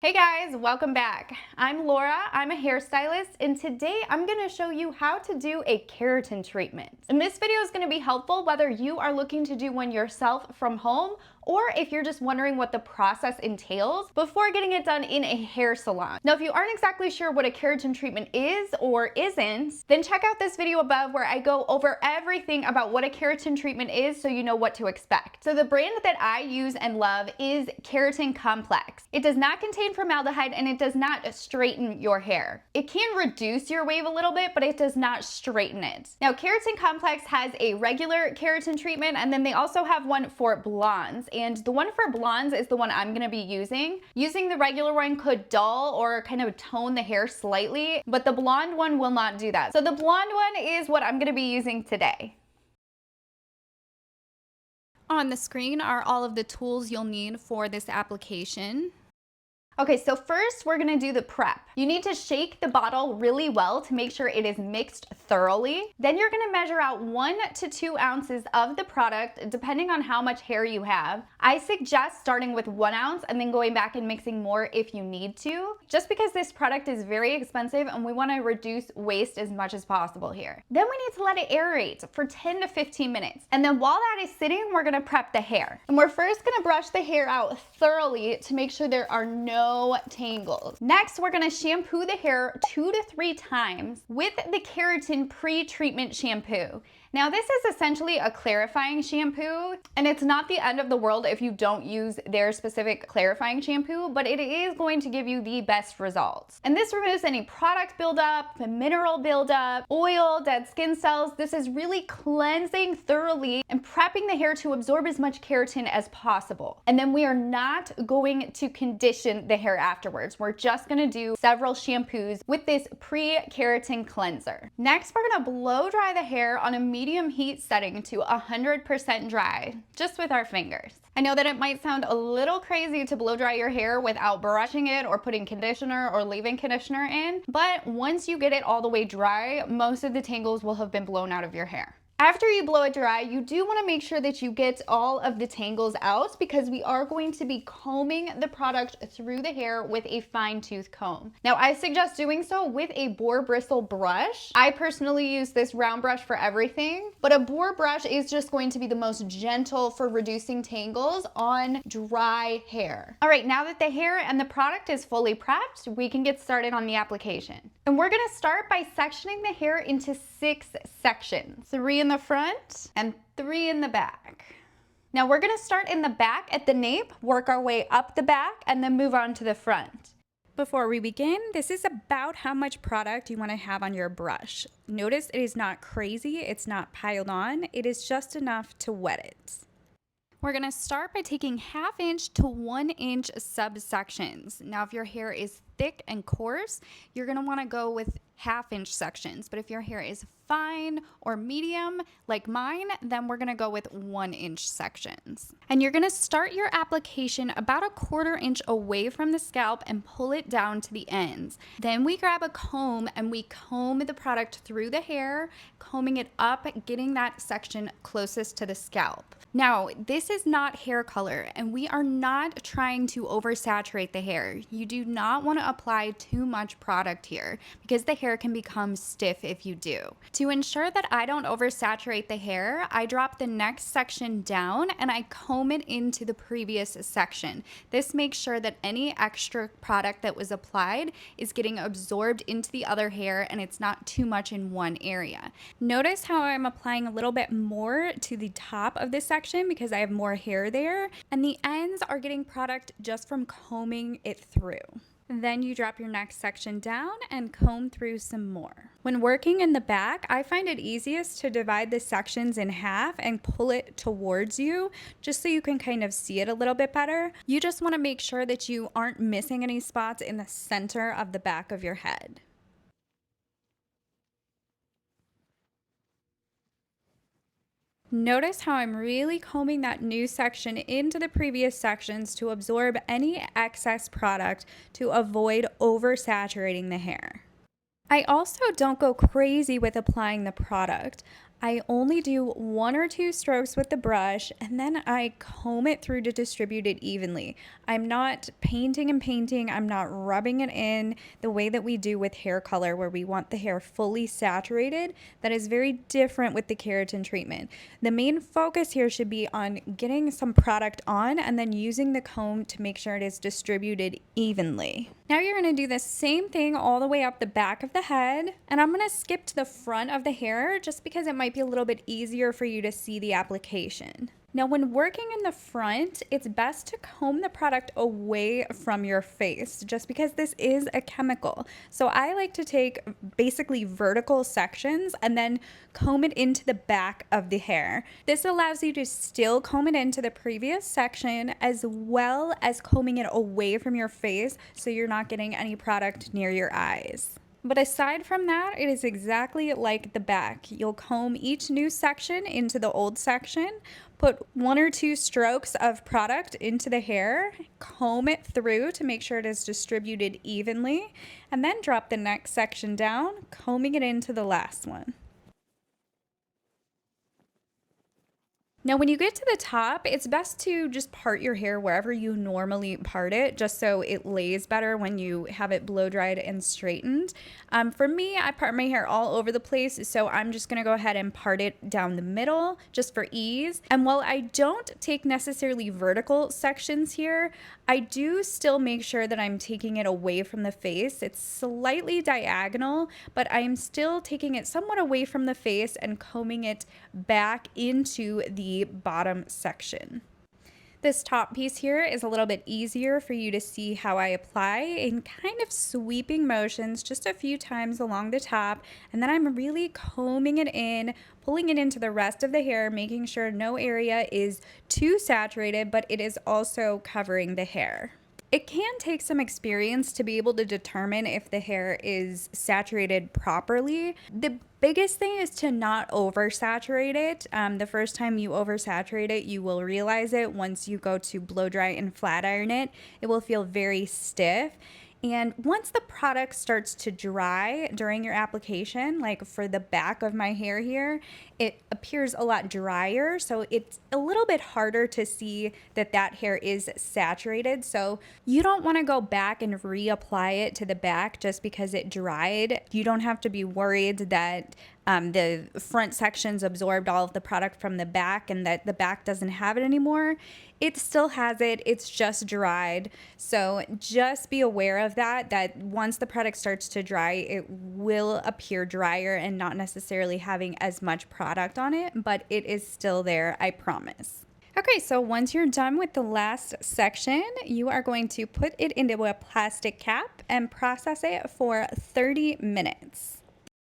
Hey guys, welcome back. I'm Laura, I'm a hairstylist, and today I'm gonna show you how to do a keratin treatment. And this video is gonna be helpful whether you are looking to do one yourself from home or if you're just wondering what the process entails before getting it done in a hair salon. Now, if you aren't exactly sure what a keratin treatment is or isn't, then check out this video above where I go over everything about what a keratin treatment is so you know what to expect. So the brand that I use and love is Keratin Complex. It does not contain formaldehyde and it does not straighten your hair. It can reduce your wave a little bit, but it does not straighten it. Now, Keratin Complex has a regular keratin treatment and then they also have one for blondes. And the one for blondes is the one I'm gonna be using. Using the regular one could dull or kind of tone the hair slightly, but the blonde one will not do that. So the blonde one is what I'm gonna be using today. On the screen are all of the tools you'll need for this application. Okay, so first we're gonna do the prep. You need to shake the bottle really well to make sure it is mixed thoroughly. Then you're gonna measure out 1 to 2 ounces of the product, depending on how much hair you have. I suggest starting with 1 ounce and then going back and mixing more if you need to, just because this product is very expensive and we wanna reduce waste as much as possible here. Then we need to let it aerate for 10 to 15 minutes. And then while that is sitting, we're gonna prep the hair. And we're first gonna brush the hair out thoroughly to make sure there are no tangles. Next, we're gonna shampoo the hair 2 to 3 times with the Keratin pre-treatment shampoo. Now, this is essentially a clarifying shampoo, and it's not the end of the world if you don't use their specific clarifying shampoo, but it is going to give you the best results. And this removes any product buildup, mineral buildup, oil, dead skin cells. This is really cleansing thoroughly and prepping the hair to absorb as much keratin as possible. And then we are not going to condition the hair afterwards. We're just gonna do several shampoos with this pre-keratin cleanser. Next, we're gonna blow dry the hair on a medium heat setting to 100% dry, just with our fingers. I know that it might sound a little crazy to blow dry your hair without brushing it or putting conditioner or leave-in conditioner in, but once you get it all the way dry, most of the tangles will have been blown out of your hair. After you blow it dry, you do want to make sure that you get all of the tangles out because we are going to be combing the product through the hair with a fine tooth comb. Now, I suggest doing so with a boar bristle brush. I personally use this round brush for everything, but a boar brush is just going to be the most gentle for reducing tangles on dry hair. All right, now that the hair and the product is fully prepped, we can get started on the application. And we're gonna start by sectioning the hair into 6 sections, 3 in the front and 3 in the back. Now we're gonna start in the back at the nape, work our way up the back, and then move on to the front. Before we begin, this is about how much product you want to have on your brush. Notice it is not crazy, it's not piled on, it is just enough to wet it. We're gonna start by taking 1/2 inch to 1 inch subsections. Now, if your hair is thick and coarse, you're gonna wanna go with 1/2 inch sections. But if your hair is fine or medium like mine, then we're gonna go with 1 inch sections. And you're gonna start your application about a 1/4 inch away from the scalp and pull it down to the ends. Then we grab a comb and we comb the product through the hair, combing it up, getting that section closest to the scalp. Now, this is not hair color and we are not trying to oversaturate the hair. You do not want to apply too much product here because the hair can become stiff if you do. To ensure that I don't oversaturate the hair, I drop the next section down and I comb it into the previous section. This makes sure that any extra product that was applied is getting absorbed into the other hair and it's not too much in one area. Notice how I'm applying a little bit more to the top of this section because I have more hair there, and the ends are getting product just from combing it through. Then you drop your next section down and comb through some more. When working in the back, I find it easiest to divide the sections in half and pull it towards you just so you can kind of see it a little bit better. You just want to make sure that you aren't missing any spots in the center of the back of your head. Notice how I'm really combing that new section into the previous sections to absorb any excess product to avoid oversaturating the hair. I also don't go crazy with applying the product. I only do 1 or 2 strokes with the brush and then I comb it through to distribute it evenly. I'm not painting and painting, I'm not rubbing it in the way that we do with hair color where we want the hair fully saturated. That is very different with the keratin treatment. The main focus here should be on getting some product on and then using the comb to make sure it is distributed evenly. Now you're going to do the same thing all the way up the back of the head, and I'm going to skip to the front of the hair just because it might be a little bit easier for you to see the application. Now, when working in the front, it's best to comb the product away from your face just because this is a chemical. So I like to take basically vertical sections and then comb it into the back of the hair. This allows you to still comb it into the previous section as well as combing it away from your face so you're not getting any product near your eyes. But aside from that, it is exactly like the back. You'll comb each new section into the old section, put 1 or 2 strokes of product into the hair, comb it through to make sure it is distributed evenly, and then drop the next section down, combing it into the last one. Now, when you get to the top, it's best to just part your hair wherever you normally part it, just so it lays better when you have it blow dried and straightened. For me, I part my hair all over the place, so I'm just gonna go ahead and part it down the middle just for ease. And while I don't take necessarily vertical sections here, I do still make sure that I'm taking it away from the face. It's slightly diagonal, but I am still taking it somewhat away from the face and combing it back into the bottom section. This top piece here is a little bit easier for you to see how I apply in kind of sweeping motions just a few times along the top, and then I'm really combing it in, pulling it into the rest of the hair, making sure no area is too saturated, but it is also covering the hair. It can take some experience to be able to determine if the hair is saturated properly. The biggest thing is to not oversaturate it. The first time you oversaturate it, you will realize it. Once you go to blow dry and flat iron it, it will feel very stiff. And once the product starts to dry during your application, like for the back of my hair here, it appears a lot drier. So it's a little bit harder to see that that hair is saturated. So you don't want to go back and reapply it to the back just because it dried. You don't have to be worried that the front sections absorbed all of the product from the back and that the back doesn't have it anymore. It still has it, it's just dried. So just be aware of that once the product starts to dry, it will appear drier and not necessarily having as much product on it, but it is still there, I promise. Okay, so once you're done with the last section, you are going to put it into a plastic cap and process it for 30 minutes.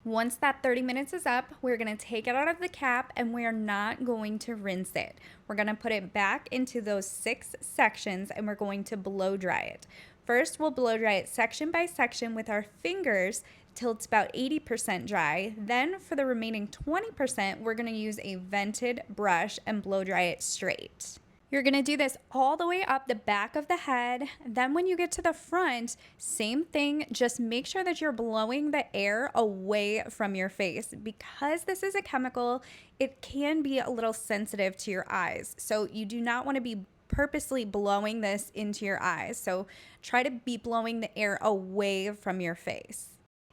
Once that 30 minutes is up, we're going to take it out of the cap and we're not going to rinse it. We're going to put it back into those 6 sections and we're going to blow dry it. First, we'll blow dry it section by section with our fingers till it's about 80% dry. Then for the remaining 20%, we're going to use a vented brush and blow dry it straight. You're going to do this all the way up the back of the head. Then when you get to the front, same thing, just make sure that you're blowing the air away from your face. Because this is a chemical, it can be a little sensitive to your eyes. So you do not want to be purposely blowing this into your eyes. So try to be blowing the air away from your face.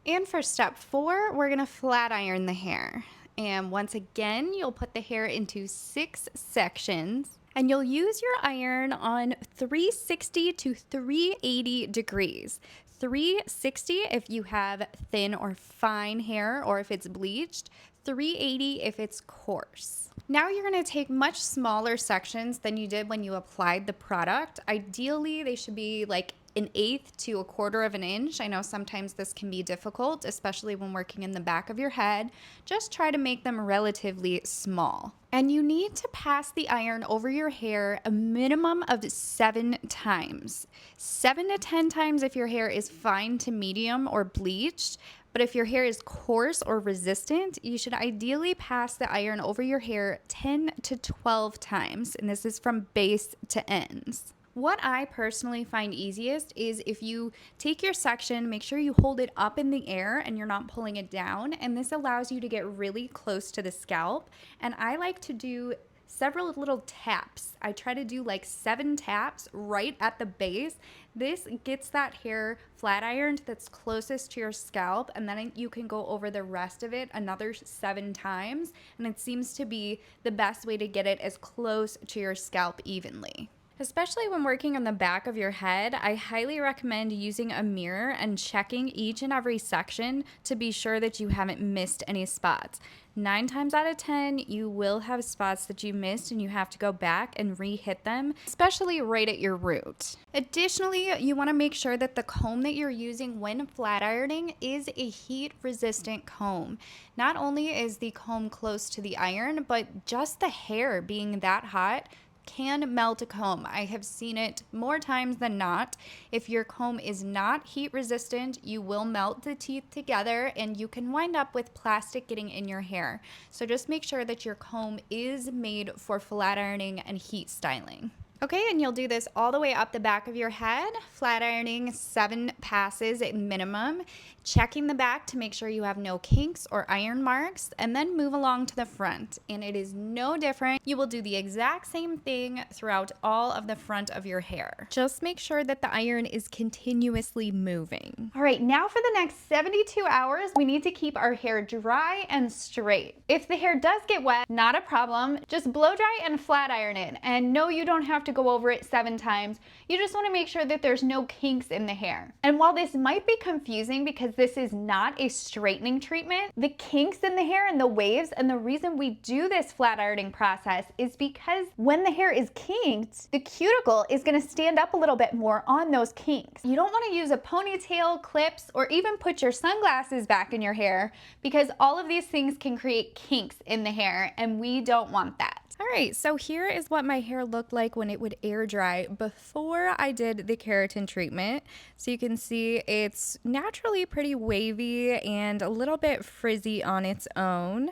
And for step 4, we're going to flat iron the hair. And once again, you'll put the hair into 6 sections. And you'll use your iron on 360 to 380 degrees. 360 if you have thin or fine hair or if it's bleached. 380 if it's coarse. Now you're going to take much smaller sections than you did when you applied the product. Ideally, they should be like 1/8 to 1/4 of an inch. I know sometimes this can be difficult, especially when working in the back of your head. Just try to make them relatively small. And you need to pass the iron over your hair a minimum of 7 times. 7 to 10 times if your hair is fine to medium or bleached. But if your hair is coarse or resistant, you should ideally pass the iron over your hair 10 to 12 times. And this is from base to ends. What I personally find easiest is if you take your section, make sure you hold it up in the air and you're not pulling it down. And this allows you to get really close to the scalp. And I like to do several little taps. I try to do like 7 taps right at the base. This gets that hair flat ironed that's closest to your scalp, and then you can go over the rest of it another 7 times. And it seems to be the best way to get it as close to your scalp evenly. Especially when working on the back of your head, I highly recommend using a mirror and checking each and every section to be sure that you haven't missed any spots. 9 times out of 10, you will have spots that you missed and you have to go back and re-hit them, especially right at your root. Additionally, you want to make sure that the comb that you're using when flat ironing is a heat-resistant comb. Not only is the comb close to the iron, but just the hair being that hot can melt a comb. I have seen it more times than not. If your comb is not heat resistant, you will melt the teeth together and you can wind up with plastic getting in your hair. So just make sure that your comb is made for flat ironing and heat styling. Okay, and you'll do this all the way up the back of your head, flat ironing 7 passes at minimum, checking the back to make sure you have no kinks or iron marks, and then move along to the front. And it is no different. You will do the exact same thing throughout all of the front of your hair. Just make sure that the iron is continuously moving. All right, now for the next 72 hours, we need to keep our hair dry and straight. If the hair does get wet, not a problem. Just blow dry and flat iron it. And no, you don't have to go over it 7 times. You just want to make sure that there's no kinks in the hair. And while this might be confusing because this is not a straightening treatment, the kinks in the hair and the waves, and the reason we do this flat ironing process is because when the hair is kinked, the cuticle is going to stand up a little bit more on those kinks. You don't want to use a ponytail, clips, or even put your sunglasses back in your hair because all of these things can create kinks in the hair and we don't want that. All right, so here is what my hair looked like when it would air dry before I did the keratin treatment. So you can see it's naturally pretty wavy and a little bit frizzy on its own.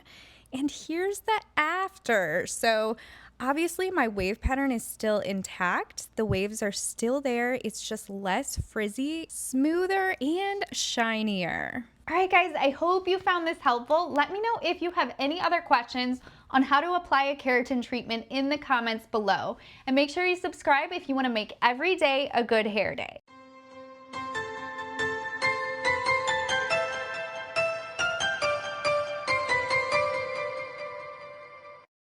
And here's the after. So obviously my wave pattern is still intact. The waves are still there. It's just less frizzy, smoother, and shinier. All right, guys, I hope you found this helpful. Let me know if you have any other questions on how to apply a keratin treatment in the comments below. And make sure you subscribe if you want to make every day a good hair day.